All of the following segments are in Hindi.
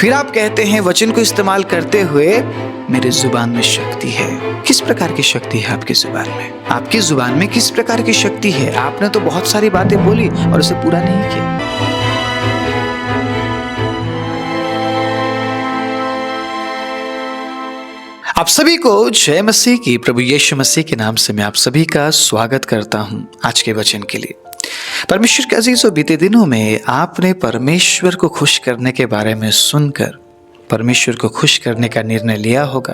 फिर आप कहते हैं वचन को इस्तेमाल करते हुए मेरी जुबान में शक्ति है। किस प्रकार की शक्ति है आपकी जुबान में? आपकी जुबान में किस प्रकार की शक्ति है? आपने तो बहुत सारी बातें बोली और उसे पूरा नहीं किया। आप सभी को जय मसीह की, प्रभु यीशु मसीह के नाम से मैं आप सभी का स्वागत करता हूं आज के वचन के लिए। परमेश्वर के अजीजों, बीते दिनों में आपने परमेश्वर को खुश करने के बारे में सुनकर परमेश्वर को खुश करने का निर्णय लिया होगा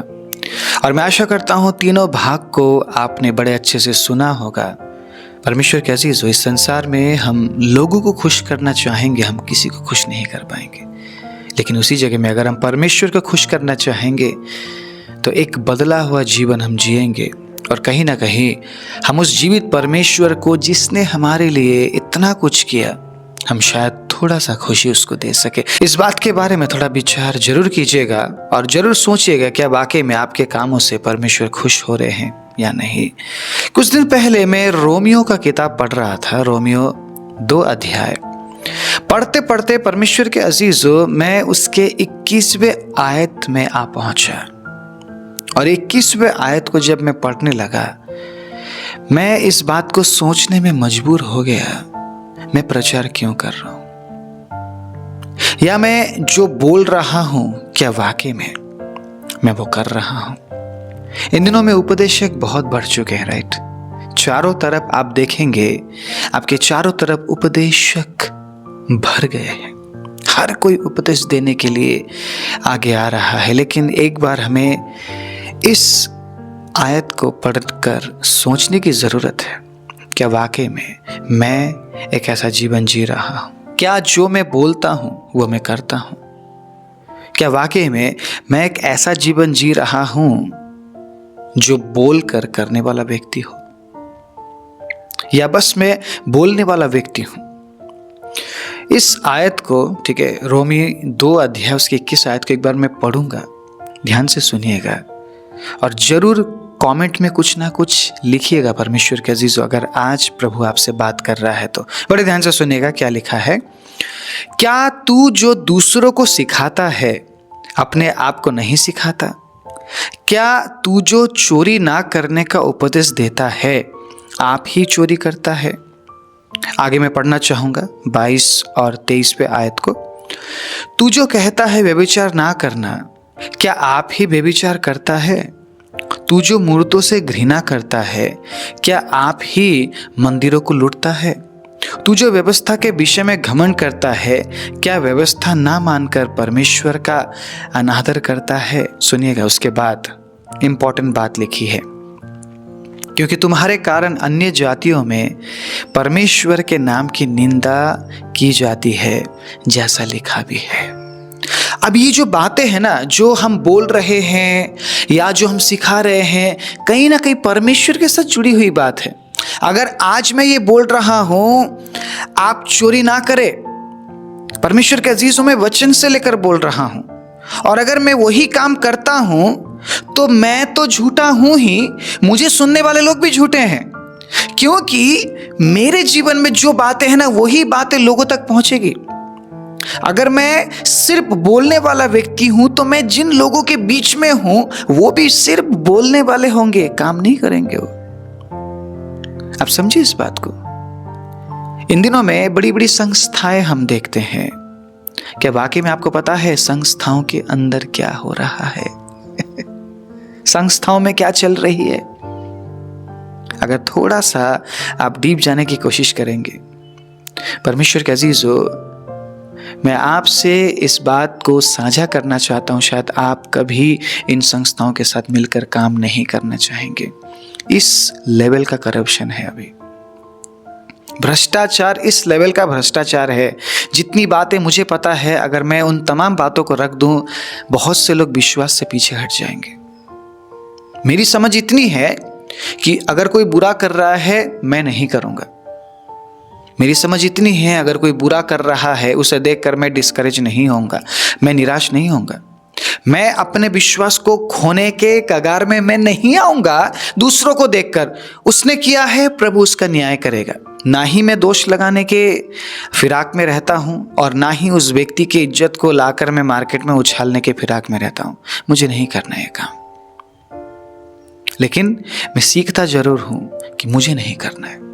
और मैं आशा करता हूं तीनों भाग को आपने बड़े अच्छे से सुना होगा। परमेश्वर के अजीजों, इस संसार में हम लोगों को खुश करना चाहेंगे, हम किसी को खुश नहीं कर पाएंगे, लेकिन उसी जगह में अगर हम परमेश्वर को खुश करना चाहेंगे तो एक बदला हुआ जीवन हम जिएंगे और कहीं ना कहीं हम उस जीवित परमेश्वर को, जिसने हमारे लिए इतना कुछ किया, हम शायद थोड़ा सा खुशी उसको दे सके। इस बात के बारे में थोड़ा विचार जरूर कीजिएगा और जरूर सोचिएगा क्या वाकई में आपके कामों से परमेश्वर खुश हो रहे हैं या नहीं। कुछ दिन पहले मैं रोमियो का किताब पढ़ रहा था, रोमियो 2 अध्याय पढ़ते पढ़ते परमेश्वर के अजीजों, मैं उसके 21वें आयत में आ पहुंचा और 21वें आयत को जब मैं पढ़ने लगा, मैं इस बात को सोचने में मजबूर हो गया, मैं प्रचार क्यों कर रहा हूं, या मैं जो बोल रहा हूं क्या वाकई में मैं वो कर रहा हूं। इन दिनों में उपदेशक बहुत बढ़ चुके हैं, राइट? चारों तरफ आप देखेंगे, आपके चारों तरफ उपदेशक भर गए हैं। हर कोई उपदेश देने के लिए आगे आ रहा है, लेकिन एक बार हमें इस आयत को पढ़कर सोचने की जरूरत है, क्या वाकई में मैं एक ऐसा जीवन जी रहा हूं? क्या जो मैं बोलता हूं वो मैं करता हूं? क्या वाकई में मैं एक ऐसा जीवन जी रहा हूं जो बोलकर करने वाला व्यक्ति हो, या बस मैं बोलने वाला व्यक्ति हूं? इस आयत को, ठीक है, रोमी 2 अध्याय उसकी 21 आयत को एक बार मैं पढ़ूंगा, ध्यान से सुनिएगा और जरूर कमेंट में कुछ ना कुछ लिखिएगा। परमेश्वर के अजीजों, अगर आज प्रभु आपसे बात कर रहा है तो बड़े ध्यान से सुनिएगा क्या लिखा है। क्या तू जो दूसरों को सिखाता है अपने आप को नहीं सिखाता? क्या तू जो चोरी ना करने का उपदेश देता है आप ही चोरी करता है? आगे मैं पढ़ना चाहूंगा 22 और 23वें आयत को। तू जो कहता है व्यभिचार ना करना, क्या आप ही व्यभिचार करता है? तू जो मूर्तों से घृणा करता है, क्या आप ही मंदिरों को लूटता है? तू जो व्यवस्था के विषय में घमंड करता है, क्या व्यवस्था ना मानकर परमेश्वर का अनादर करता है? सुनिएगा, उसके बाद इंपॉर्टेंट बात लिखी है, क्योंकि तुम्हारे कारण अन्य जातियों में परमेश्वर के नाम की निंदा की जाती है, जैसा लिखा भी है। अब ये जो बातें हैं ना, जो हम बोल रहे हैं या जो हम सिखा रहे हैं, कहीं ना कहीं परमेश्वर के साथ जुड़ी हुई बात है। अगर आज मैं ये बोल रहा हूं आप चोरी ना करें, परमेश्वर के अजीजों में वचन से लेकर बोल रहा हूं, और अगर मैं वही काम करता हूं तो मैं तो झूठा हूं ही, मुझे सुनने वाले लोग भी झूठे हैं, क्योंकि मेरे जीवन में जो बातें हैं ना, वही बातें लोगों तक पहुंचेगी। अगर मैं सिर्फ बोलने वाला व्यक्ति हूं तो मैं जिन लोगों के बीच में हूं वो भी सिर्फ बोलने वाले होंगे, काम नहीं करेंगे वो। आप समझिए इस बात को। इन दिनों में बड़ी बड़ी संस्थाएं हम देखते हैं, क्या वाकई में आपको पता है संस्थाओं के अंदर क्या हो रहा है? संस्थाओं में क्या चल रही है? अगर थोड़ा सा आप डीप जाने की कोशिश करेंगे, परमेश्वर के अजीजों, मैं आपसे इस बात को साझा करना चाहता हूं, शायद आप कभी इन संस्थाओं के साथ मिलकर काम नहीं करना चाहेंगे। इस लेवल का करप्शन है, अभी भ्रष्टाचार इस लेवल का भ्रष्टाचार है। जितनी बातें मुझे पता है, अगर मैं उन तमाम बातों को रख दूं, बहुत से लोग विश्वास से पीछे हट जाएंगे। मेरी समझ इतनी है कि अगर कोई बुरा कर रहा है मैं नहीं करूंगा। मेरी समझ इतनी है, अगर कोई बुरा कर रहा है उसे देखकर मैं डिस्करेज नहीं होऊंगा, मैं निराश नहीं होऊंगा। मैं अपने विश्वास को खोने के कगार में मैं नहीं आऊंगा दूसरों को देखकर। उसने किया है, प्रभु उसका न्याय करेगा। ना ही मैं दोष लगाने के फिराक में रहता हूं और ना ही उस व्यक्ति की इज्जत को लाकर मैं मार्केट में उछालने के फिराक में रहता हूं। मुझे नहीं करना है काम, लेकिन मैं सीखता जरूर हूं कि मुझे नहीं करना है।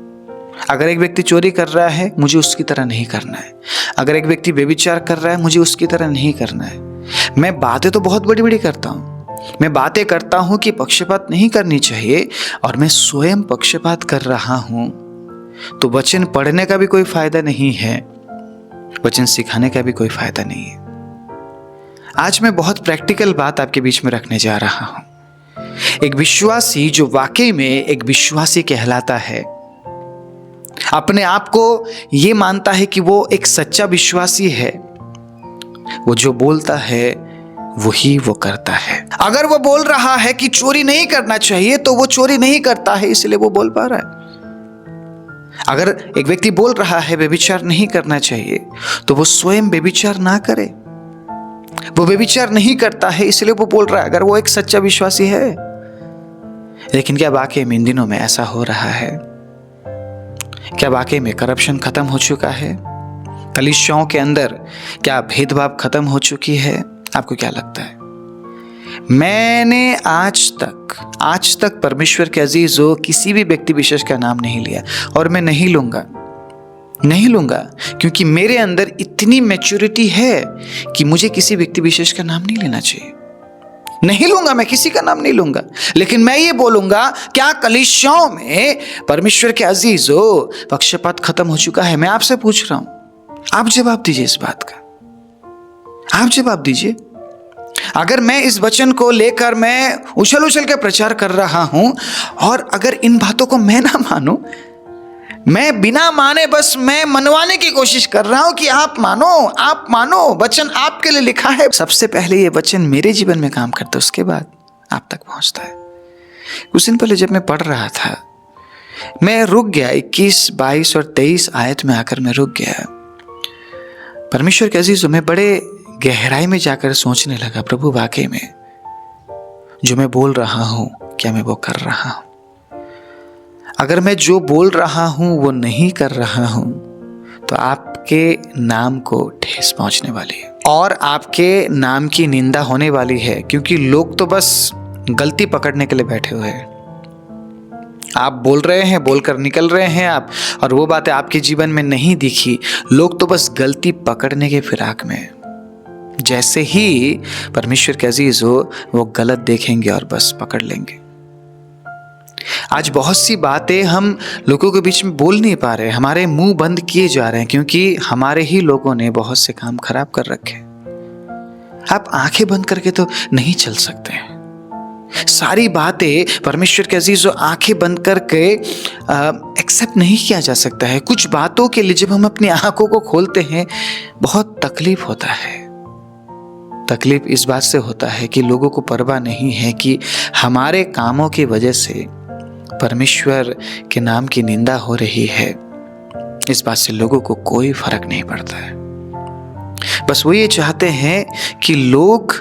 अगर एक व्यक्ति चोरी कर रहा है, मुझे उसकी तरह नहीं करना है। अगर एक व्यक्ति व्यभिचार कर रहा है, मुझे उसकी तरह नहीं करना है। मैं बातें तो बहुत बड़ी बड़ी करता हूं। मैं बातें करता हूं कि पक्षपात नहीं करनी चाहिए, और मैं स्वयं पक्षपात कर रहा हूं, तो वचन पढ़ने का भी कोई फायदा नहीं है, वचन सिखाने का भी कोई फायदा नहीं है। आज मैं बहुत प्रैक्टिकल बात आपके बीच में रखने जा रहा हूं। एक विश्वासी जो वाकई में एक विश्वासी कहलाता है, अपने आप को यह मानता है कि वो एक सच्चा विश्वासी है, वो जो बोलता है वही वो करता है। अगर वो बोल रहा है कि चोरी नहीं करना चाहिए, तो वो चोरी नहीं करता है, इसलिए वो बोल पा रहा है। अगर एक व्यक्ति बोल रहा है व्यभिचार नहीं करना चाहिए, तो वो स्वयं व्यभिचार ना करे। वो व्यभिचार नहीं करता है, इसलिए वो बोल रहा है, अगर वो एक सच्चा विश्वासी है। लेकिन क्या वाकई में इन दिनों में ऐसा हो रहा है? क्या वाकई में करप्शन खत्म हो चुका है? कलीसियाओं के अंदर क्या भेदभाव खत्म हो चुकी है? आपको क्या लगता है? मैंने आज तक परमेश्वर के अजीजों किसी भी व्यक्ति विशेष का नाम नहीं लिया, और मैं नहीं लूंगा, क्योंकि मेरे अंदर इतनी मैच्योरिटी है कि मुझे किसी व्यक्ति विशेष का नाम नहीं लेना चाहिए। नहीं लूंगा, मैं किसी का नाम नहीं लूंगा। लेकिन मैं ये बोलूंगा, क्या कलीसियाओं में परमेश्वर के अजीजों पक्षपात खत्म हो चुका है? मैं आपसे पूछ रहा हूं, आप जवाब दीजिए इस बात का। आप जवाब दीजिए। अगर मैं इस वचन को लेकर मैं उछल के प्रचार कर रहा हूं, और अगर इन बातों को मैं ना मानूं, मैं बिना माने बस मैं मनवाने की कोशिश कर रहा हूं कि आप मानो, वचन आपके लिए लिखा है। सबसे पहले ये वचन मेरे जीवन में काम करता है, उसके बाद आप तक पहुंचता है। कुछ दिन पहले जब मैं पढ़ रहा था, मैं रुक गया। 21, 22 और 23 आयत में आकर मैं रुक गया। परमेश्वर के अजीजों, मैं बड़े गहराई में जाकर सोचने लगा, प्रभु वाकई में जो मैं बोल रहा हूं, क्या मैं वो कर रहा हूं? अगर मैं जो बोल रहा हूं वो नहीं कर रहा हूं, तो आपके नाम को ठेस पहुंचने वाली है, और आपके नाम की निंदा होने वाली है, क्योंकि लोग तो बस गलती पकड़ने के लिए बैठे हुए हैं। आप बोल रहे हैं, बोलकर निकल रहे हैं आप, और वो बातें आपके जीवन में नहीं दिखी। लोग तो बस गलती पकड़ने के फिराक में। जैसे ही परमेश्वर के अजीज हो, वो गलत देखेंगे और बस पकड़ लेंगे। आज बहुत सी बातें हम लोगों के बीच में बोल नहीं पा रहे, हमारे मुंह बंद किए जा रहे हैं, क्योंकि हमारे ही लोगों ने बहुत से काम खराब कर रखे। आप आंखें बंद करके तो नहीं चल सकते हैं। सारी बातें परमेश्वर के अजीज आंखें बंद करके एक्सेप्ट नहीं किया जा सकता है। कुछ बातों के लिए जब हम अपनी आंखों को खोलते हैं, बहुत तकलीफ होता है। तकलीफ इस बात से होता है कि लोगों को परवाह नहीं है कि हमारे कामों की वजह से परमेश्वर के नाम की निंदा हो रही है। इस बात से लोगों को कोई फर्क नहीं पड़ता है। बस वो ये चाहते हैं कि लोग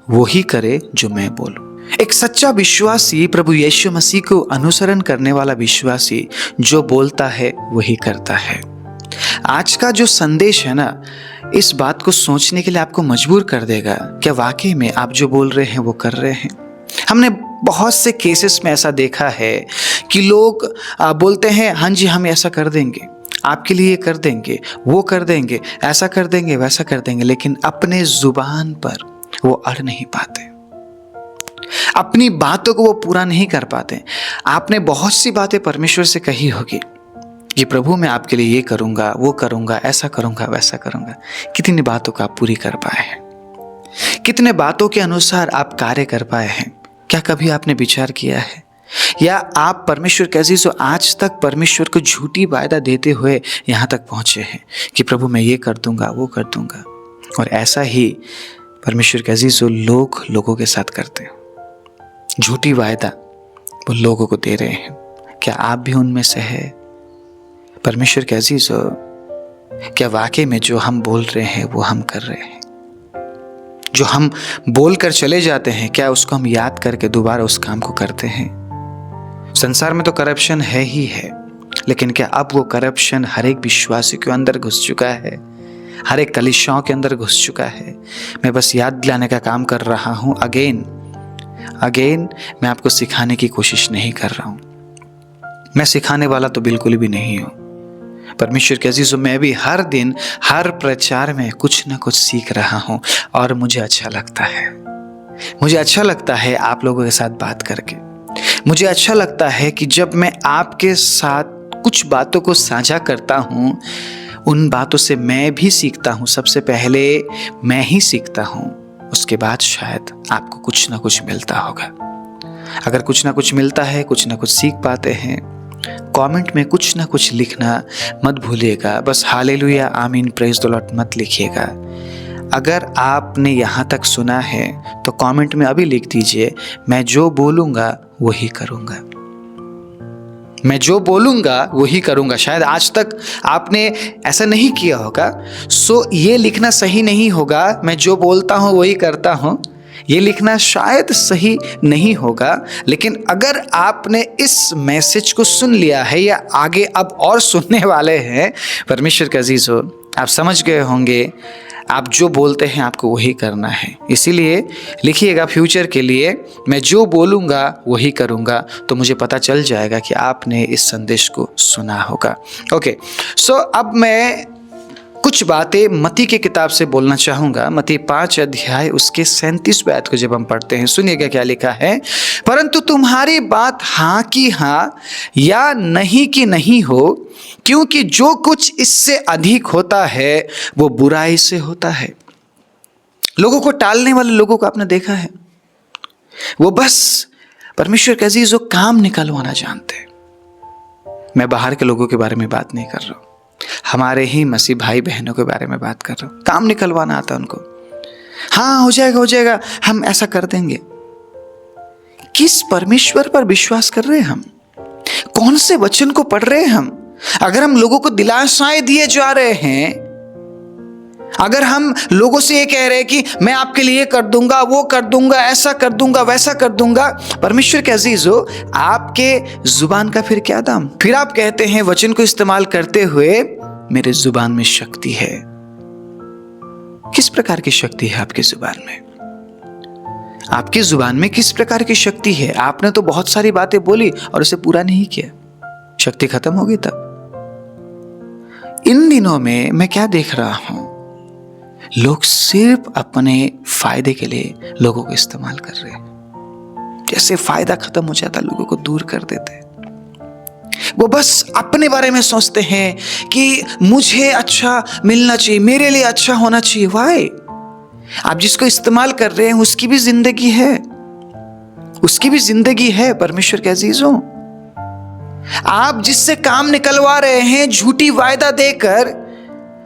वही करे जो मैं बोलूं। एक सच्चा विश्वासी, प्रभु यीशु मसीह को अनुसरण करने वाला विश्वासी, जो बोलता है वही करता है। आज का जो संदेश है ना, इस बात को सोचने के लिए आपको मजबूर कर देगा, क्या वाकई में आप जो बोल रहे हैं वो कर रहे हैं? हमने बहुत से केसेस में ऐसा देखा है कि लोग बोलते हैं, हाँ जी हम ऐसा कर देंगे, आपके लिए कर देंगे, वो कर देंगे, ऐसा कर देंगे, वैसा कर देंगे, लेकिन अपने जुबान पर वो अड़ नहीं पाते, अपनी बातों को वो पूरा नहीं कर पाते। आपने बहुत सी बातें परमेश्वर से कही होगी कि प्रभु मैं आपके लिए ये करूंगा, वो करूंगा, ऐसा करूंगा, वैसा करूंगा। कितनी बातों को आप पूरी कर पाए हैं? कितने बातों के अनुसार आप कार्य कर पाए हैं? क्या कभी आपने विचार किया है? या आप परमेश्वर कैसी सो आज तक परमेश्वर को झूठी वायदा देते हुए यहाँ तक पहुंचे हैं कि प्रभु मैं ये कर दूंगा, वो कर दूंगा। और ऐसा ही परमेश्वर कैसी सो लोगों के साथ करते हैं। झूठी वायदा वो लोगों को दे रहे हैं। क्या आप भी उनमें से है? परमेश्वर के अजीज हो, क्या वाकई में जो हम बोल रहे हैं वो हम कर रहे हैं? जो हम बोल कर चले जाते हैं, क्या उसको हम याद करके दोबारा उस काम को करते हैं? संसार में तो करप्शन है ही है, लेकिन क्या अब वो करप्शन हर एक विश्वासी के अंदर घुस चुका है? हर एक कलीसियाओं के अंदर घुस चुका है? मैं बस याद दिलाने का काम कर रहा हूँ। अगेन मैं आपको सिखाने की कोशिश नहीं कर रहा हूँ। मैं सिखाने वाला तो बिल्कुल भी नहीं हूँ। परमेश्वर के अजीजों, मैं भी हर दिन हर प्रचार में कुछ ना कुछ सीख रहा हूँ और मुझे अच्छा लगता है। मुझे अच्छा लगता है आप लोगों के साथ बात करके। मुझे अच्छा लगता है कि जब मैं आपके साथ कुछ बातों को साझा करता हूँ, उन बातों से मैं भी सीखता हूँ। सबसे पहले मैं ही सीखता हूँ, उसके बाद शायद आपको कुछ ना कुछ मिलता होगा। अगर कुछ ना कुछ मिलता है, कुछ ना कुछ सीख पाते हैं, कमेंट में कुछ ना कुछ लिखना मत भूलिएगा। बस हालेलुया, आमीन, प्रेज द लॉर्ड मत लिखिएगा। अगर आपने यहाँ तक सुना है तो कमेंट में अभी लिख दीजिए, मैं जो बोलूँगा वही करूँगा। मैं जो बोलूँगा वही करूँगा। शायद आज तक आपने ऐसा नहीं किया होगा, सो ये लिखना सही नहीं होगा, मैं जो बोलता हूँ वही करता हूँ। ये लिखना शायद सही नहीं होगा, लेकिन अगर आपने इस मैसेज को सुन लिया है या आगे अब और सुनने वाले हैं, परमेश्वर के अजीज हो, आप समझ गए होंगे आप जो बोलते हैं आपको वही करना है। इसीलिए लिखिएगा फ्यूचर के लिए, मैं जो बोलूँगा वही करूँगा, तो मुझे पता चल जाएगा कि आपने इस संदेश को सुना होगा। ओके, सो अब मैं कुछ बातें मत्ती की किताब से बोलना चाहूँगा। मत्ती 5 अध्याय उसके 37वें आयत को जब हम पढ़ते हैं, सुनिएगा क्या लिखा है। परंतु तुम्हारी बात हाँ की हाँ या नहीं की नहीं हो, क्योंकि जो कुछ इससे अधिक होता है वो बुराई से होता है। लोगों को टालने वाले लोगों को आपने देखा है, वो बस परमेश्वर के अजीजों काम निकलवाना जानते हैं। मैं बाहर के लोगों के बारे में बात नहीं कर रहा हूँ, हमारे ही मसीह भाई बहनों के बारे में बात कर रहा हूँ। काम निकलवाना आता है उनको। हाँ, हो जाएगा, हम ऐसा कर देंगे। किस परमेश्वर पर विश्वास कर रहे हैं हम? कौन से वचन को पढ़ रहे हैं हम? अगर हम लोगों को दिलासाएं दिए जा रहे हैं, अगर हम लोगों से ये कह रहे हैं कि मैं आपके लिए कर दूंगा, वो कर दूंगा, ऐसा कर दूंगा, वैसा कर दूंगा, परमेश्वर के अजीज हो, आपके जुबान का फिर क्या दाम? फिर आप कहते हैं वचन को इस्तेमाल करते हुए मेरे जुबान में शक्ति है। किस प्रकार की शक्ति है आपकी जुबान में? आपकी जुबान में किस प्रकार की शक्ति है? आपने तो बहुत सारी बातें बोली और उसे पूरा नहीं किया, शक्ति खत्म होगी तब। इन दिनों में मैं क्या देख रहा हूं, लोग सिर्फ अपने फायदे के लिए लोगों को इस्तेमाल कर रहे हैं। जैसे फायदा खत्म हो जाता लोगों को दूर कर देते हैं। वो बस अपने बारे में सोचते हैं कि मुझे अच्छा मिलना चाहिए, मेरे लिए अच्छा होना चाहिए। वाई? आप जिसको इस्तेमाल कर रहे हैं उसकी भी जिंदगी है, उसकी भी जिंदगी है। परमेश्वर के अजीजों, आप जिससे काम निकलवा रहे हैं झूठी वायदा देकर,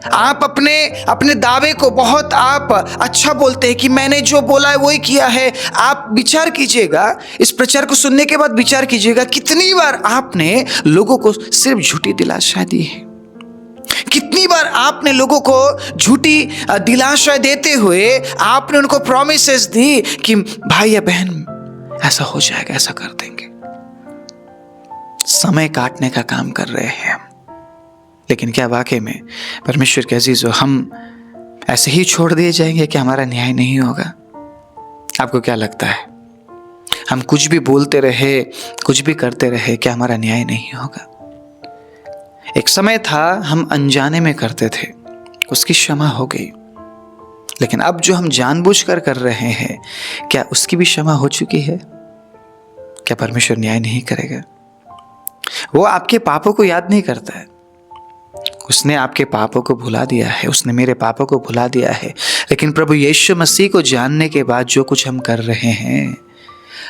आप अपने दावे को बहुत आप अच्छा बोलते हैं कि मैंने जो बोला है वही किया है। आप विचार कीजिएगा, इस प्रचार को सुनने के बाद विचार कीजिएगा, कितनी बार आपने लोगों को सिर्फ झूठी दिलासाएं दी है। कितनी बार आपने लोगों को झूठी दिलासाएं देते हुए आपने उनको प्रॉमिसेस दी कि भाई या बहन ऐसा हो जाएगा, ऐसा कर देंगे। समय काटने का काम कर रहे हैं हम। लेकिन क्या वाकई में परमेश्वर के अजीजों, हम ऐसे ही छोड़ दिए जाएंगे कि हमारा न्याय नहीं होगा? आपको क्या लगता है? हम कुछ भी बोलते रहे, कुछ भी करते रहे, क्या हमारा न्याय नहीं होगा? एक समय था हम अनजाने में करते थे, उसकी क्षमा हो गई। लेकिन अब जो हम जानबूझकर कर रहे हैं, क्या उसकी भी क्षमा हो चुकी है? क्या परमेश्वर न्याय नहीं करेगा? वो आपके पापों को याद नहीं करता है, उसने आपके पापों को भुला दिया है, उसने मेरे पापों को भुला दिया है। लेकिन प्रभु यीशु मसीह को जानने के बाद जो कुछ हम कर रहे हैं,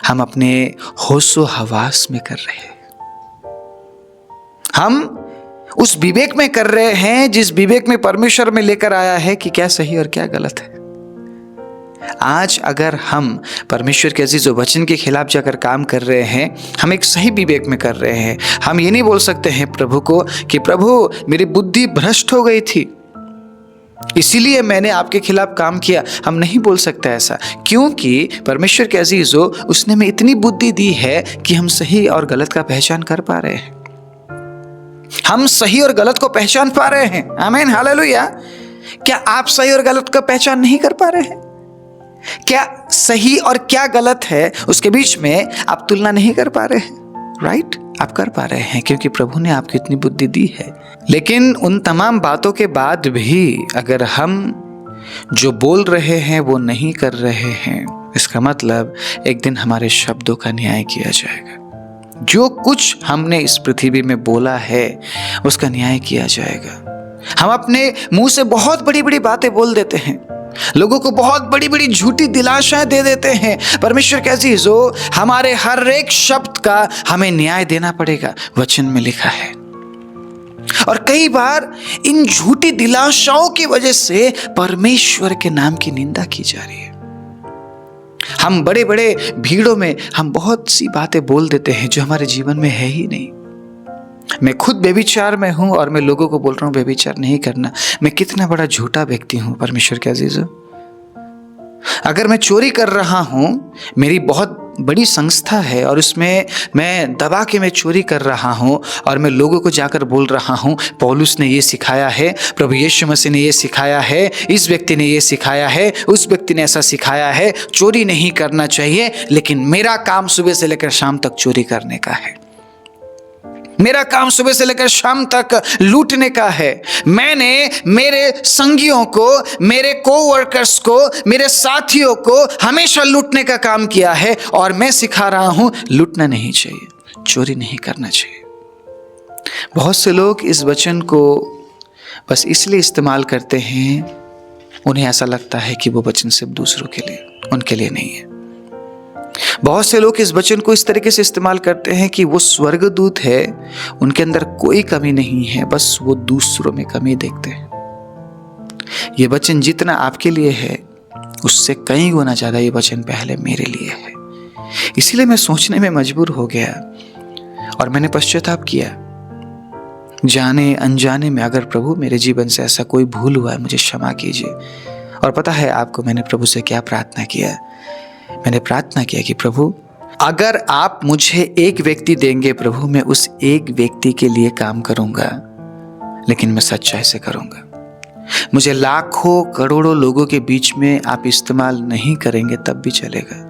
हम अपने होशो हवास में कर रहे हैं। हम उस विवेक में कर रहे हैं जिस विवेक में परमेश्वर में लेकर आया है कि क्या सही और क्या गलत है। आज अगर हम परमेश्वर के अजीज वचन के खिलाफ जाकर काम कर रहे हैं, हम एक सही विवेक में कर रहे हैं। हम ये नहीं बोल सकते हैं प्रभु को कि प्रभु मेरी बुद्धि भ्रष्ट हो गई थी, इसीलिए मैंने आपके खिलाफ काम किया। हम नहीं बोल सकते ऐसा, क्योंकि परमेश्वर के अजीजों, उसने हमें इतनी बुद्धि दी है कि हम सही और गलत का पहचान कर पा रहे हैं। हम सही और गलत को पहचान पा रहे हैं। आमीन, हालेलुया। क्या आप सही और गलत का पहचान नहीं कर पा रहे हैं? क्या सही और क्या गलत है उसके बीच में आप तुलना नहीं कर पा रहे हैं? राइट, आप कर पा रहे हैं, क्योंकि प्रभु ने आपको इतनी बुद्धि दी है। लेकिन उन तमाम बातों के बाद भी अगर हम जो बोल रहे हैं वो नहीं कर रहे हैं, इसका मतलब एक दिन हमारे शब्दों का न्याय किया जाएगा। जो कुछ हमने इस पृथ्वी में बोला है उसका न्याय किया जाएगा। हम अपने मुंह से बहुत बड़ी बड़ी बातें बोल देते हैं, लोगों को बहुत बड़ी बड़ी झूठी दिलाशाएं दे देते हैं। परमेश्वर के अजीजों, हमारे हर एक शब्द का हमें न्याय देना पड़ेगा, वचन में लिखा है। और कई बार इन झूठी दिलाशाओं की वजह से परमेश्वर के नाम की निंदा की जा रही है। हम बड़े बड़े भीड़ों में हम बहुत सी बातें बोल देते हैं जो हमारे जीवन में है ही नहीं। मैं खुद व्यभिचार में हूं और मैं लोगों को बोल रहा हूं व्यभिचार नहीं करना। मैं कितना बड़ा झूठा व्यक्ति हूं परमेश्वर के अजीजों। अगर मैं चोरी कर रहा हूं, मेरी बहुत बड़ी संस्था है और उसमें मैं दबा के मैं चोरी कर रहा हूं और मैं लोगों को जाकर बोल रहा हूं पौलुस ने ये सिखाया है, प्रभु यीशु मसीह ने ये सिखाया है, इस व्यक्ति ने ये सिखाया है, उस व्यक्ति ने ऐसा सिखाया है, चोरी नहीं करना चाहिए। लेकिन मेरा काम सुबह से लेकर शाम तक चोरी करने का है, मेरा काम सुबह से लेकर शाम तक लूटने का है। मैंने मेरे संगियों को, मेरे कोवर्कर्स को, मेरे साथियों को हमेशा लूटने का काम किया है और मैं सिखा रहा हूं लूटना नहीं चाहिए, चोरी नहीं करना चाहिए। बहुत से लोग इस वचन को बस इसलिए इस्तेमाल करते हैं, उन्हें ऐसा लगता है कि वो वचन सिर्फ दूसरों के लिए, उनके लिए नहीं है। बहुत से लोग इस वचन को इस तरीके से इस्तेमाल करते हैं कि वो स्वर्गदूत है, उनके अंदर कोई कमी नहीं है, बस वो दूसरों में कमी देखते हैं। ये वचन जितना आपके लिए है उससे कई गुना ज्यादा ये वचन पहले मेरे लिए है। इसीलिए मैं सोचने में मजबूर हो गया और मैंने पश्चाताप किया। जाने अनजाने में अगर प्रभु मेरे जीवन से ऐसा कोई भूल हुआ है, मुझे क्षमा कीजिए। और पता है आपको मैंने प्रभु से क्या प्रार्थना किया? मैंने प्रार्थना किया कि प्रभु अगर आप मुझे एक व्यक्ति देंगे प्रभु, मैं उस एक व्यक्ति के लिए काम करूंगा, लेकिन मैं सच्चाई से करूंगा। मुझे लाखों करोड़ों लोगों के बीच में आप इस्तेमाल नहीं करेंगे तब भी चलेगा,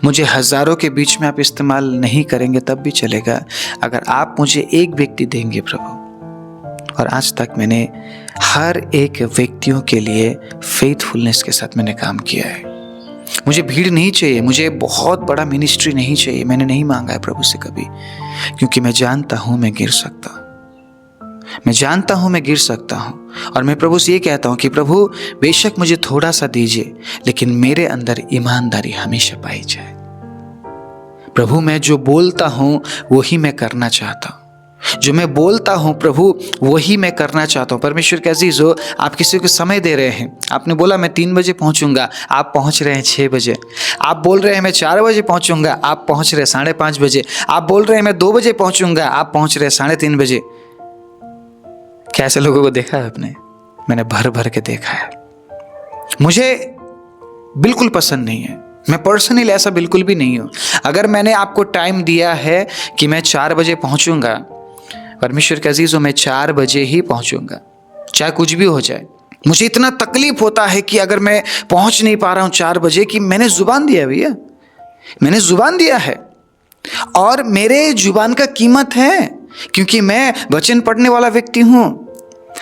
मुझे हजारों के बीच में आप इस्तेमाल नहीं करेंगे तब भी चलेगा, अगर आप मुझे एक व्यक्ति देंगे प्रभु। और आज तक मैंने हर एक व्यक्तियों के लिए फेथफुलनेस के साथ मैंने काम किया है। मुझे भीड़ नहीं चाहिए, मुझे बहुत बड़ा मिनिस्ट्री नहीं चाहिए। मैंने नहीं मांगा है प्रभु से कभी, क्योंकि मैं जानता हूं मैं गिर सकता हूं, मैं जानता हूं मैं गिर सकता हूं। और मैं प्रभु से ये कहता हूं कि प्रभु बेशक मुझे थोड़ा सा दीजिए, लेकिन मेरे अंदर ईमानदारी हमेशा पाई जाए। प्रभु मैं जो बोलता हूं वही मैं करना चाहता हूं, जो मैं बोलता हूं प्रभु वही मैं करना चाहता हूं। परमेश्वर के अजीजों, आप किसी को समय दे रहे हैं, आपने बोला मैं 3 बजे पहुंचूंगा, आप पहुंच रहे हैं 6 बजे। आप बोल रहे हैं मैं 4 बजे पहुंचूंगा, आप पहुंच रहे 5:30 बजे। आप बोल रहे हैं मैं 2 बजे पहुंचूंगा, आप पहुंच रहे 3:30 बजे। क्या ऐसे लोगों को देखा है आपने? मैंने भर भर के देखा है। मुझे बिल्कुल पसंद नहीं है, मैं पर्सनली ऐसा बिल्कुल भी नहीं हूं। अगर मैंने आपको टाइम दिया है कि मैं 4 बजे पहुंचूंगा, परमेश्वर के अजीजों मैं 4 बजे ही पहुंचूंगा, चाहे कुछ भी हो जाए। मुझे इतना तकलीफ होता है कि अगर मैं पहुंच नहीं पा रहा हूं 4 बजे, कि मैंने जुबान दिया भैया, मैंने जुबान दिया है और मेरे जुबान का कीमत है, क्योंकि मैं वचन पढ़ने वाला व्यक्ति हूं,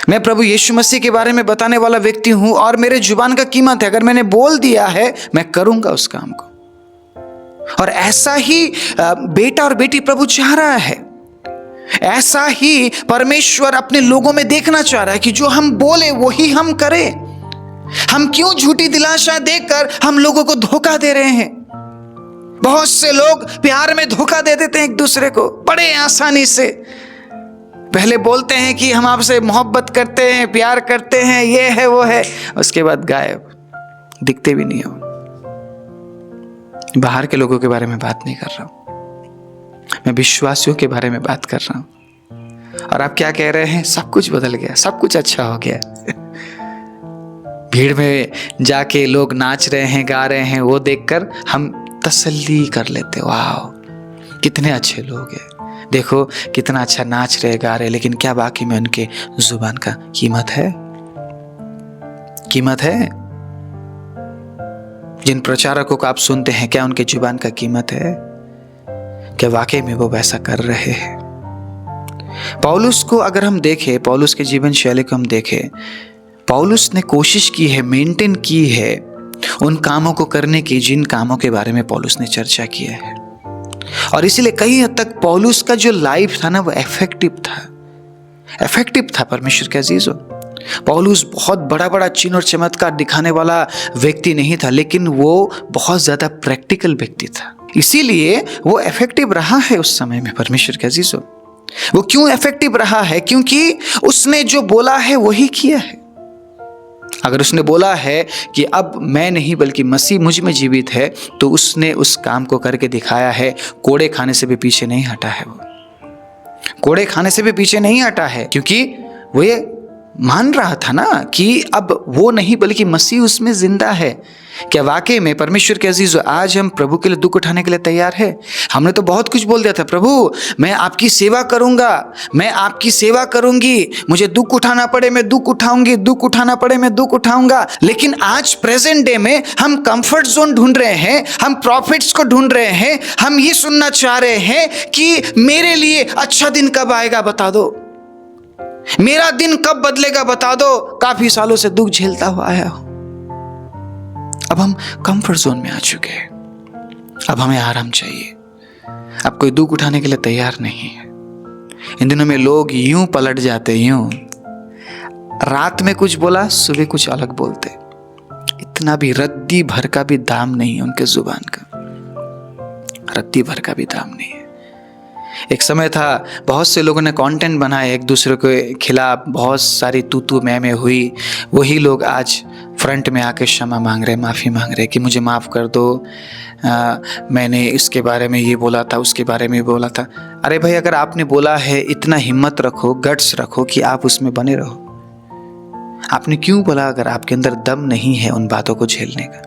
मैं प्रभु यीशु मसीह के बारे में बताने वाला व्यक्ति हूं और मेरे जुबान का कीमत है। अगर मैंने बोल दिया है मैं करूंगा उस काम को। और ऐसा ही बेटा और बेटी प्रभु चाह रहा है, ऐसा ही परमेश्वर अपने लोगों में देखना चाह रहा है कि जो हम बोले वही हम करें। हम क्यों झूठी दिलासा देकर हम लोगों को धोखा दे रहे हैं? बहुत से लोग प्यार में धोखा दे देते हैं एक दूसरे को बड़े आसानी से। पहले बोलते हैं कि हम आपसे मोहब्बत करते हैं, प्यार करते हैं, ये है वो है, उसके बाद गायब, दिखते भी नहीं हो। बाहर के लोगों के बारे में बात नहीं कर रहा हूं, मैं विश्वासियों के बारे में बात कर रहा हूं। और आप क्या कह रहे हैं? सब कुछ बदल गया, सब कुछ अच्छा हो गया। भीड़ में जाके लोग नाच रहे हैं, गा रहे हैं, वो देखकर हम तसल्ली कर लेते, वाह कितने अच्छे लोग हैं, देखो कितना अच्छा नाच रहे गा रहे, लेकिन क्या वाकई में उनके जुबान का कीमत है? कीमत है? जिन प्रचारकों को आप सुनते हैं, क्या उनके जुबान का कीमत है? क्या वाकई में वो वैसा कर रहे हैं? पौलुस को अगर हम देखें, पौलुस के जीवन शैली को हम देखें, पौलुस ने कोशिश की है, मेंटेन की है उन कामों को करने की जिन कामों के बारे में पौलुस ने चर्चा किया है। और इसीलिए कई हद तक पौलुस का जो लाइफ था ना, वो इफेक्टिव था परमेश्वर के अजीजों। पौलुस बहुत बड़ा बड़ा चिन्ह और चमत्कार दिखाने वाला व्यक्ति नहीं था, लेकिन वो बहुत ज्यादा प्रैक्टिकल व्यक्ति था, इसीलिए वो इफेक्टिव रहा है उस समय में परमेश्वर के अजीजों। वो क्यों इफेक्टिव रहा है? क्योंकि उसने जो बोला है वही किया है। अगर उसने बोला है कि अब मैं नहीं बल्कि मसीह मुझ में जीवित है, तो उसने उस काम को करके दिखाया है। कोड़े खाने से भी पीछे नहीं हटा है, वो कोड़े खाने से भी पीछे नहीं हटा है, क्योंकि वो ये मान रहा था ना कि अब वो नहीं बल्कि मसीह उसमें जिंदा है। क्या वाकई में परमेश्वर के अजीज आज हम प्रभु के लिए दुख उठाने के लिए तैयार है? हमने तो बहुत कुछ बोल दिया था, प्रभु मैं आपकी सेवा करूंगा, मैं आपकी सेवा करूंगी, मुझे दुख उठाना पड़े मैं दुख उठाऊंगी, दुख उठाना पड़े मैं दुख उठाऊंगा। लेकिन आज प्रेजेंट डे में हम कंफर्ट जोन ढूंढ रहे हैं, हम प्रॉफिट्स को ढूंढ रहे हैं, हम ये सुनना चाह रहे हैं कि मेरे लिए अच्छा दिन कब आएगा बता दो, मेरा दिन कब बदलेगा बता दो। काफी सालों से दुख झेलता हुआ आया हूं, अब हम कंफर्ट जोन में आ चुके हैं, अब हमें आराम चाहिए, अब कोई दुख उठाने के लिए तैयार नहीं है। इन दिनों में लोग यूं पलट जाते, यूं रात में कुछ बोला सुबह कुछ अलग बोलते, इतना भी रद्दी भर का भी दाम नहीं है उनके जुबान का, रद्दी भर का भी दाम नहीं है। एक समय था बहुत से लोगों ने कंटेंट बनाए एक दूसरे के खिलाफ, बहुत सारी तू मैं हुई, वही लोग आज फ्रंट में आके क्षमा मांग रहे, माफ़ी मांग रहे कि मुझे माफ़ कर दो, मैंने इसके बारे में ये बोला था, उसके बारे में बोला था। अरे भाई, अगर आपने बोला है इतना हिम्मत रखो, गट्स रखो कि आप उसमें बने रहो। आपने क्यों बोला अगर आपके अंदर दम नहीं है उन बातों को झेलने का?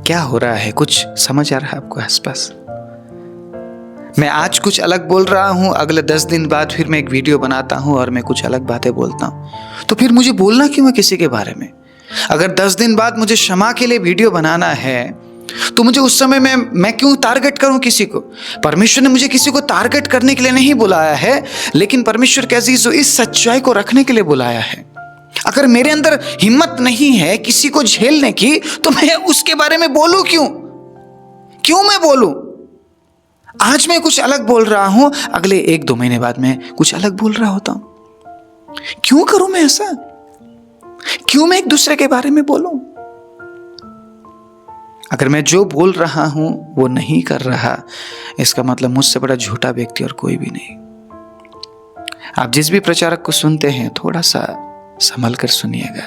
क्या हो रहा है? कुछ समझ आ रहा है आपको आसपास? मैं आज कुछ अलग बोल रहा हूँ, अगले 10 दिन बाद फिर मैं एक वीडियो बनाता हूँ और मैं कुछ अलग बातें बोलता हूँ, तो फिर मुझे बोलना क्यों है किसी के बारे में? अगर 10 दिन बाद मुझे क्षमा के लिए वीडियो बनाना है, तो मुझे उस समय मैं क्यों टारगेट करूं किसी को? परमेश्वर ने मुझे किसी को टारगेट करने के लिए नहीं बुलाया है, लेकिन परमेश्वर के अजीजों इस सच्चाई को रखने के लिए बुलाया है। अगर मेरे अंदर हिम्मत नहीं है किसी को झेलने की, तो मैं उसके बारे में बोलूं क्यों मैं बोलूं? आज मैं कुछ अलग बोल रहा हूं, अगले 1-2 महीने बाद मैं कुछ अलग बोल रहा होता हूं। क्यों करूं मैं ऐसा? क्यों मैं एक दूसरे के बारे में बोलूं? अगर मैं जो बोल रहा हूं वो नहीं कर रहा, इसका मतलब मुझसे बड़ा झूठा व्यक्ति और कोई भी नहीं। आप जिस भी प्रचारक को सुनते हैं, थोड़ा सा संभल कर सुनिएगा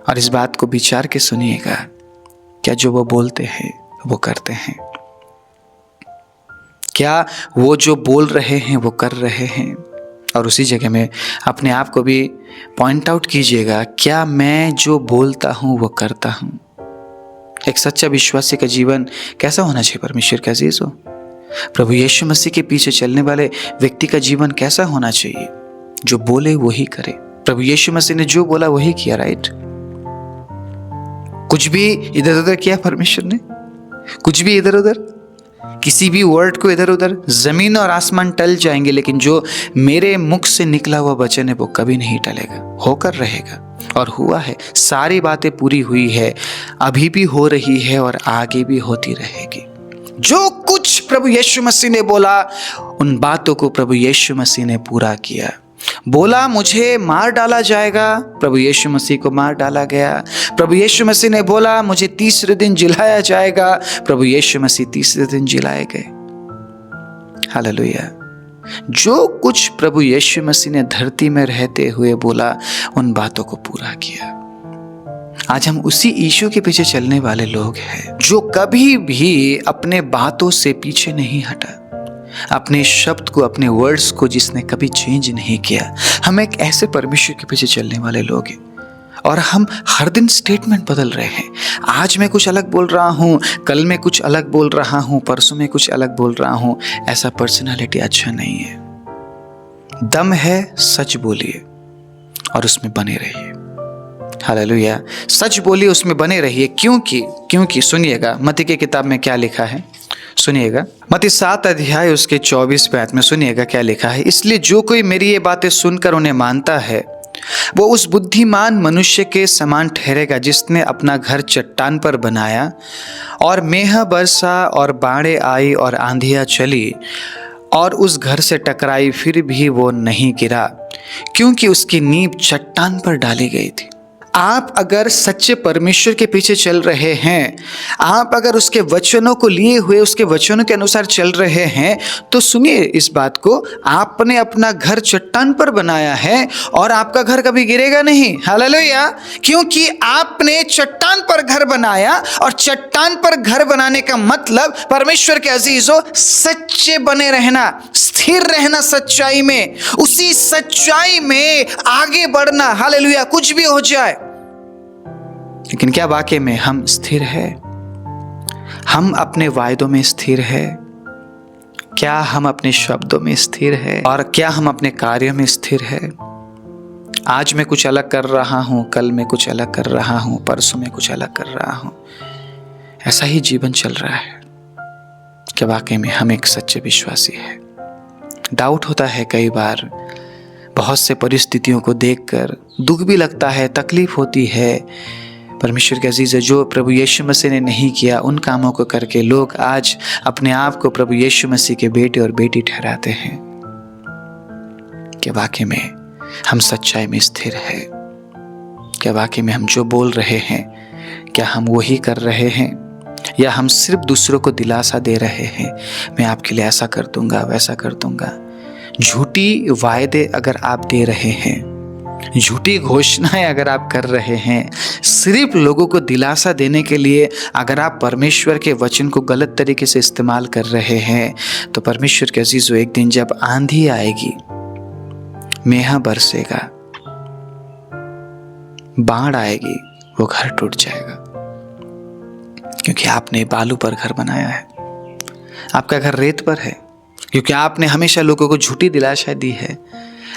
और इस बात को विचार के सुनिएगा, क्या जो वो बोलते हैं वो करते हैं? क्या वो जो बोल रहे हैं वो कर रहे हैं? और उसी जगह में अपने आप को भी पॉइंट आउट कीजिएगा, क्या मैं जो बोलता हूं वो करता हूं? एक सच्चा विश्वासी का जीवन कैसा होना चाहिए परमेश्वर के अजीजों? प्रभु यीशु मसीह के पीछे चलने वाले व्यक्ति का जीवन कैसा होना चाहिए? जो बोले वही करे। प्रभु यीशु मसीह ने जो बोला वही किया, राइट? कुछ भी इधर उधर किया परमेश्वर ने? कुछ भी इधर उधर, किसी भी वर्ड को इधर उधर? जमीन और आसमान टल जाएंगे, लेकिन जो मेरे मुख से निकला हुआ वचन है वो कभी नहीं टलेगा, होकर रहेगा और हुआ है। सारी बातें पूरी हुई है, अभी भी हो रही है और आगे भी होती रहेगी। जो कुछ प्रभु यीशु मसीह ने बोला, उन बातों को प्रभु यीशु मसीह ने पूरा किया। बोला मुझे मार डाला जाएगा, प्रभु यीशु मसीह को मार डाला गया। प्रभु यीशु मसीह ने बोला मुझे 3रे दिन जिलाया जाएगा, प्रभु यीशु मसीह 3रे दिन जिलाए गए। हालेलुया। जो कुछ प्रभु यीशु मसीह ने धरती में रहते हुए बोला, उन बातों को पूरा किया। आज हम उसी यीशु के पीछे चलने वाले लोग हैं, जो कभी भी अपने बातों से पीछे नहीं हटा, अपने शब्द को, अपने वर्ड्स को जिसने कभी चेंज नहीं किया। हम एक ऐसे परमेश्वर के पीछे चलने वाले लोग हैं। और हम हर दिन स्टेटमेंट बदल रहे हैं। आज मैं कुछ अलग बोल रहा हूँ, कल मैं कुछ अलग बोल रहा हूँ, परसों में कुछ अलग बोल रहा हूँ। ऐसा पर्सनालिटी अच्छा नहीं है। दम है, सच बोलिए और उसमें बने रहिए। हालेलुया। सच बोलिए, उसमें बने रहिए। क्योंकि सुनिएगा मत्ती की किताब में क्या लिखा है, सुनिएगा। मत्ती 7 अध्याय उसके 24 आयत में सुनिएगा क्या लिखा है। इसलिए जो कोई मेरी ये बातें सुनकर उन्हें मानता है वो उस बुद्धिमान मनुष्य के समान ठहरेगा जिसने अपना घर चट्टान पर बनाया, और मेह बरसा और बाढ़ें आई और आंधियां चली और उस घर से टकराई, फिर भी वो नहीं गिरा क्योंकि उसकी नींव चट्टान पर डाली गई थी। आप अगर सच्चे परमेश्वर के पीछे चल रहे हैं, आप अगर उसके वचनों को लिए हुए उसके वचनों के अनुसार चल रहे हैं, तो सुनिए इस बात को, आपने अपना घर चट्टान पर बनाया है और आपका घर कभी गिरेगा नहीं। हालेलुया। क्योंकि आपने चट्टान पर घर बनाया, और चट्टान पर घर बनाने का मतलब परमेश्वर के अजीजों सच्चे बने रहना, स्थिर रहना सच्चाई में, उसी सच्चाई में आगे बढ़ना। हालेलुया। कुछ भी हो जाए, लेकिन क्या वाकई में हम स्थिर हैं? हम अपने वायदों में स्थिर हैं? क्या हम अपने शब्दों में स्थिर हैं? और क्या हम अपने कार्यों में स्थिर हैं? आज मैं कुछ अलग कर रहा हूं, कल मैं कुछ अलग कर रहा हूं, परसों में कुछ अलग कर रहा हूं। ऐसा ही जीवन चल रहा है। क्या वाकई में हम एक सच्चे विश्वासी हैं? डाउट होता है कई बार, बहुत से परिस्थितियों को देखकर दुख भी लगता है, तकलीफ होती है। परमेश्वर के अजीज, जो प्रभु यीशु मसीह ने नहीं किया उन कामों को करके लोग आज अपने आप को प्रभु यीशु मसीह के बेटे और बेटी ठहराते हैं। क्या वाकई में हम सच्चाई में स्थिर हैं? क्या वाकई में हम जो बोल रहे हैं क्या हम वही कर रहे हैं, या हम सिर्फ दूसरों को दिलासा दे रहे हैं, मैं आपके लिए ऐसा कर दूंगा, वैसा कर दूंगा। झूठी वायदे अगर आप दे रहे हैं, झूठी घोषणाएं अगर आप कर रहे हैं, सिर्फ लोगों को दिलासा देने के लिए अगर आप परमेश्वर के वचन को गलत तरीके से इस्तेमाल कर रहे हैं, तो परमेश्वर के अजीजों एक दिन जब आंधी आएगी, मेहा बरसेगा, बाढ़ आएगी, वो घर टूट जाएगा। क्योंकि आपने बालू पर घर बनाया है, आपका घर रेत पर है। क्योंकि आपने हमेशा लोगों को झूठी दिलासाएं दी है,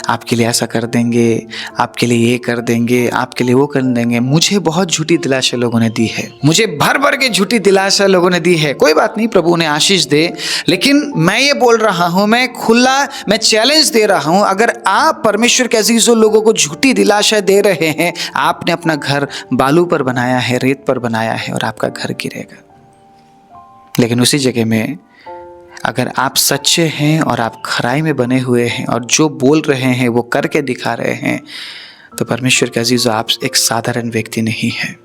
आपके लिए ऐसा कर देंगे, आपके लिए ये कर देंगे, आपके लिए वो कर देंगे। मुझे बहुत झूठी दिलासा लोगों ने दी है, मुझे भर भर के झूठी दिलासा लोगों ने दी है। कोई बात नहीं, प्रभु उन्हें आशीष दे। लेकिन मैं ये बोल रहा हूँ, मैं चैलेंज दे रहा हूँ, अगर आप परमेश्वर के अजीजों लोगों को झूठी दिलासा दे रहे हैं, आपने अपना घर बालू पर बनाया है, रेत पर बनाया है, और आपका घर गिरेगा। लेकिन उसी जगह में अगर आप सच्चे हैं और आप खराई में बने हुए हैं और जो बोल रहे हैं वो करके दिखा रहे हैं, तो परमेश्वर के अजीजों आप एक साधारण व्यक्ति नहीं हैं,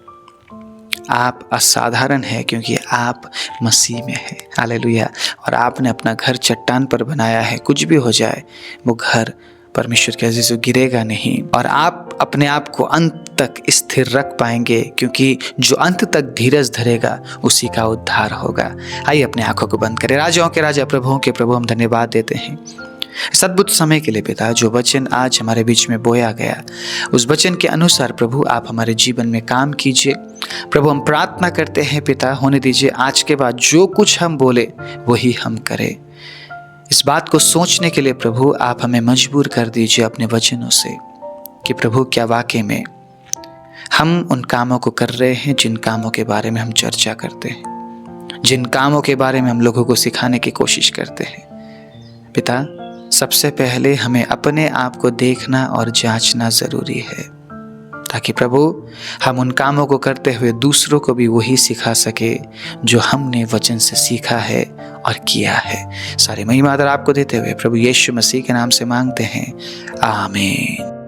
आप असाधारण हैं, क्योंकि आप मसीह में हैं। हालेलुया। और आपने अपना घर चट्टान पर बनाया है। कुछ भी हो जाए, वो घर परमेश्वर के अजीजों गिरेगा नहीं, और आप अपने आप को अंत तक स्थिर रख पाएंगे, क्योंकि जो अंत तक धीरज धरेगा उसी का उद्धार होगा। आइए अपने आंखों को बंद करें। राजाओं के राजा, प्रभुओं के प्रभु, हम धन्यवाद देते हैं इस अद्भुत समय के लिए पिता। जो वचन आज हमारे बीच में बोया गया, उस वचन के अनुसार प्रभु आप हमारे जीवन में काम कीजिए। प्रभु हम प्रार्थना करते हैं पिता, होने दीजिए आज के बाद जो कुछ हम बोले वही हम करें। इस बात को सोचने के लिए प्रभु आप हमें मजबूर कर दीजिए अपने वचनों से, कि प्रभु क्या वाकई में हम उन कामों को कर रहे हैं जिन कामों के बारे में हम चर्चा करते हैं, जिन कामों के बारे में हम लोगों को सिखाने की कोशिश करते हैं। पिता, सबसे पहले हमें अपने आप को देखना और जांचना ज़रूरी है, ताकि प्रभु हम उन कामों को करते हुए दूसरों को भी वही सिखा सके जो हमने वचन से सीखा है और किया है। सारी महिमा आदर आपको देते हुए प्रभु यीशु मसीह के नाम से मांगते हैं, आमीन।